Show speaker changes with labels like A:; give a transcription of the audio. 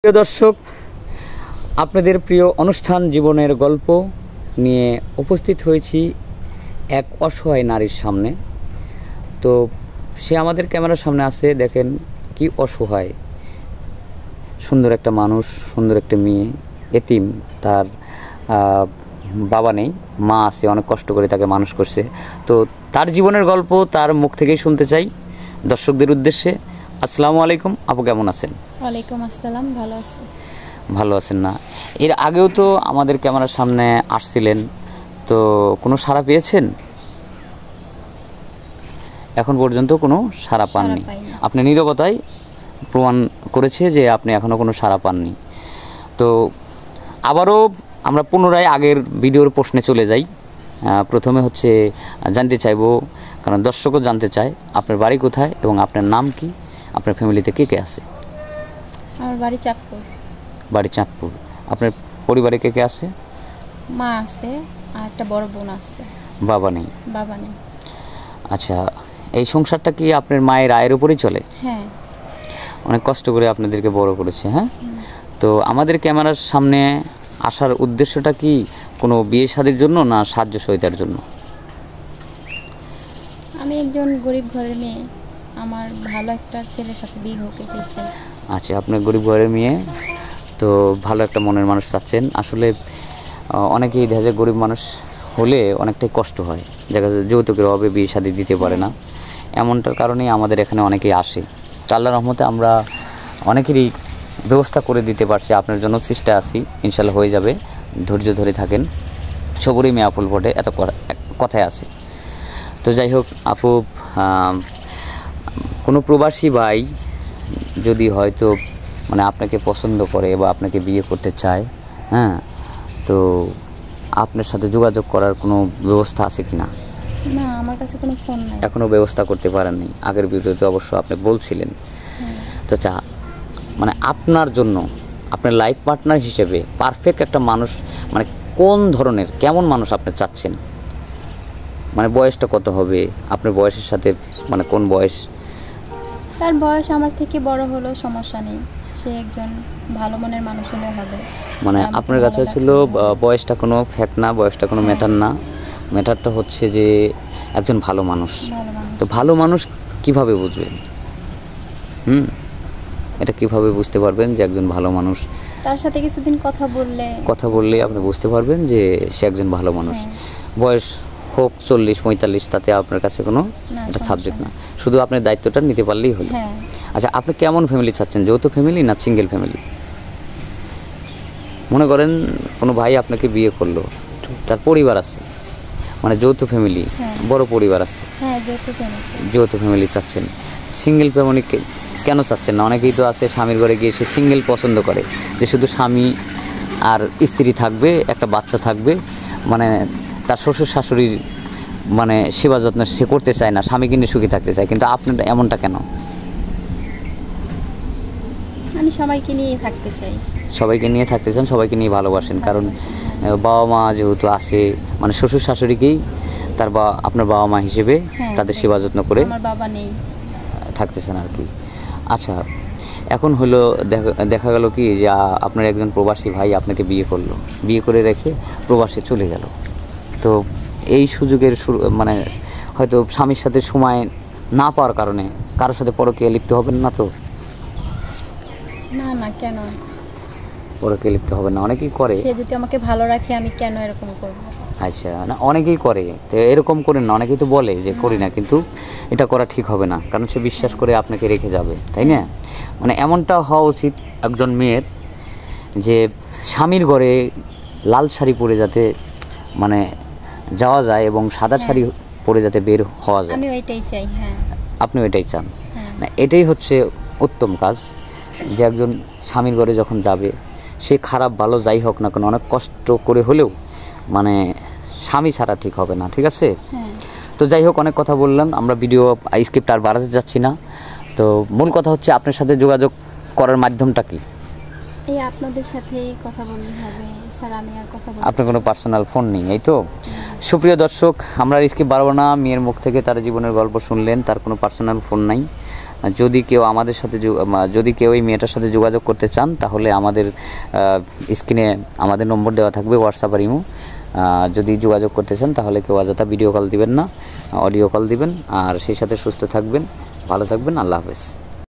A: প্রিয় দর্শক, আপনাদের প্রিয় অনুষ্ঠান জীবনের গল্প নিয়ে উপস্থিত হয়েছি এক অসহায় নারীর সামনে। তো সে আমাদের ক্যামেরার সামনে আছে, দেখেন কি অসহায়, সুন্দর একটা মানুষ, সুন্দর একটা মেয়ে, এতিম, তার বাবা নেই, মা আছে, অনেক কষ্ট করে তাকে মানুষ করছে। তো তার জীবনের গল্প তার মুখ থেকেই শুনতে চাই দর্শকদের উদ্দেশ্যে। আসসালামু আলাইকুম আপু, কেমন আছেন?
B: ওয়ালাইকুম আসসালাম, ভালো আছি।
A: ভালো আছেন না? এর আগেও তো আমাদের ক্যামেরার সামনে আসছিলেন, তো কোনো সাড়া পেয়েছেন? এখন পর্যন্ত কোনো সাড়া পাননি। আপনি নীরবতায় প্রমাণ করেছে যে আপনি এখনও কোনো সাড়া পাননি। তো আবারও আমরা পুনরায় আগের ভিডিওর প্রশ্নে চলে যাই। প্রথমে হচ্ছে জানতে চাইবো, কারণ দর্শকও জানতে চায়, আপনার বাড়ি কোথায় এবং আপনার নাম কি, আপনার ফ্যামিলিতে কে কে আছে?
B: আমার বাড়ি চাঁদপুর।
A: বাড়ি চাঁদপুর। আপনার পরিবারে কে কে আছে?
B: মা আছে আর একটা বড় বোন আছে।
A: বাবা নেই?
B: বাবা নেই।
A: আচ্ছা, এই সংসারটা কি আপনার মায়ের আয়ের উপরেই চলে?
B: হ্যাঁ।
A: অনেক কষ্ট করে আপনাদেরকে বড় করেছে। হ্যাঁ, তো আমাদের ক্যামেরার সামনে আসার উদ্দেশ্যটা কি কোনো বিয়ে শাদীর জন্য না সাহায্য সহায়তার জন্য?
B: আমি একজন গরিব ঘরের মেয়ে, আমার ভালো একটা ছেলের সাথে বিয়ে হোক এটাই চাই।
A: আচ্ছা, আপনার গরিব ঘরের মেয়ে, তো ভালো একটা মনের মানুষ চাচ্ছেন। আসলে অনেকেই দেখা যায় গরিব মানুষ হলে অনেকটাই কষ্ট হয়, দেখা যায় যৌতুকের অভাবে বিয়ে শাদী দিতে পারে না। এমনটার কারণেই আমাদের এখানে অনেকেই আসে। তো আল্লাহর রহমতে আমরা অনেকেরই ব্যবস্থা করে দিতে পারছি। আপনার জন্য চেষ্টা আছি, ইনশাল্লাহ হয়ে যাবে, ধৈর্য ধরে থাকেন। সবরই মেয়া ফুল ফোটে, এত কথায় আছে। তো যাই হোক আপু, কোনো প্রবাসী ভাই যদি হয়তো মানে আপনাকে পছন্দ করে বা আপনাকে বিয়ে করতে চায়, হ্যাঁ, তো আপনার সাথে যোগাযোগ করার কোনো ব্যবস্থা আছে কি না?
B: না, আমার কাছে কোনো ফোন নাই।
A: এখনও ব্যবস্থা করতে পারেননি? আগের ভিডিওতে অবশ্য আপনি বলছিলেন। তো মানে আপনার জন্য, আপনার লাইফ পার্টনার হিসেবে পারফেক্ট একটা মানুষ মানে কোন ধরনের, কেমন মানুষ আপনি চাচ্ছেন? মানে বয়সটা কত হবে, আপনার বয়সের সাথে মানে কোন বয়স?
B: তার বয়স আমার থেকে বড় হলেও সমস্যা নেই, সে একজন ভালো মনের মানুষ হলে হবে।
A: মানে আপনার কাছে ছিল বয়সটা কোনো ফ্যাক্ট না, বয়সটা কোনো ম্যাটার না, ম্যাটারটা হচ্ছে যে একজন ভালো মানুষ। তো ভালো মানুষ কিভাবে বুঝবেন? এটা কিভাবে বুঝতে পারবেন যে একজন ভালো মানুষ?
B: তার সাথে কিছুদিন কথা বললে
A: আপনি বুঝতে পারবেন যে সে একজন ভালো মানুষ। বয়স হোক 40-45, তাতে আপনার কাছে কোনো এটা সাবজেক্ট না, শুধু আপনার দায়িত্বটা নিতে পারলেই হলো। আচ্ছা, আপনি কেমন ফ্যামিলি চাচ্ছেন, যৌথ ফ্যামিলি না সিঙ্গেল ফ্যামিলি? মনে করেন কোনো ভাই আপনাকে বিয়ে করলো, তার পরিবার আছে, মানে যৌথ ফ্যামিলি, বড় পরিবার আছে, যৌথ ফ্যামিলি চাচ্ছেন। সিঙ্গেল ফ্যামিলি কেন চাচ্ছেন না? অনেকেই তো আছে স্বামীর ঘরে গিয়ে সে সিঙ্গেল পছন্দ করে, যে শুধু স্বামী আর স্ত্রী থাকবে, একটা বাচ্চা থাকবে, মানে তার শ্বশুর শাশুড়ির মানে সেবা যত্ন সে করতে চায় না, স্বামীকে নিয়ে সুখী থাকতে চায়। কিন্তু আপনার এমনটা কেন?
B: আমি সবাইকে নিয়ে থাকতে চাই।
A: সবাইকে নিয়ে থাকতে চান, সবাইকে নিয়ে ভালোবাসেন, কারণ বাবা মা যেহেতু আছে, মানে শ্বশুর শাশুড়িকেই তার আপনার বাবা মা হিসেবে তাদের সেবা যত্ন করে
B: আমার বাবা নেই
A: থাকতেছেন আর কি। আচ্ছা, এখন হলো দেখা গেল কি যে আপনার একজন প্রবাসী ভাই আপনাকে বিয়ে করলো, বিয়ে করে রেখে প্রবাসে চলে গেল। তো এই সুযোগের মানে হয়তো স্বামীর সাথে সময় না পাওয়ার কারণে কারোর সাথে পরকীয়া লিপ্ত হবেন না তো?
B: না, কেন
A: পরকীয়া লিপ্ত হবেন না? অনেকেই করে।
B: সে যদি আমাকে ভালো রাখে আমি কেন এরকম করব?
A: আচ্ছা, না অনেকেই করে, তো এরকম করেন না। অনেকেই তো বলে যে করি না, কিন্তু এটা করা ঠিক হবে না, কারণ সে বিশ্বাস করে আপনাকে রেখে যাবে, তাই না? মানে এমনটা হওয়া উচিত একজন মেয়ের, যে স্বামীর ঘরে লাল শাড়ি পরে যাতে মানে যাওয়া যায় এবং সাদা শাড়ি পরে যাতে বের হওয়া যায়।
B: আমি ওইটাই চাই। হ্যাঁ,
A: আপনি ওইটাই চান না? এটাই হচ্ছে উত্তম কাজ, যে একজন স্বামীর ঘরে যখন যাবে, সে খারাপ ভালো যাই হোক না কেন, অনেক কষ্ট করে হলেও মানে স্বামী ছাড়া ঠিক হবে না, ঠিক আছে? তো যাই হোক, অনেক কথা বললাম, আমরা ভিডিও স্ক্রিপ্ট আর বাড়াতে যাচ্ছি না। তো মূল কথা হচ্ছে আপনার সাথে যোগাযোগ করার মাধ্যমটা কি?
B: এই আপনাদের সাথেই কথা বলতে হবে, স্যার, আমি আর কথা বলতে।
A: আপনার কোনো পার্সোনাল ফোন নেই, এই তো? সুপ্রিয় দর্শক, আমরা স্ক্রিপ্ট বাড়াবো না, মেয়ের মুখ থেকে তার জীবনের গল্প শুনলেন, তার কোনো পার্সোনাল ফোন নাই। যদি কেউ আমাদের সাথে যদি কেউ এই মেয়েটার সাথে যোগাযোগ করতে চান তাহলে আমাদের স্ক্রিনে আমাদের নম্বর দেওয়া থাকবে, হোয়াটসঅ্যাপ আর ইমো। যদি যোগাযোগ করতে চান তাহলে কেউ অযথা ভিডিও কল দিবেন না, অডিও কল দিবেন। আর সেই সাথে সুস্থ থাকবেন, ভালো থাকবেন। আল্লাহ হাফেজ।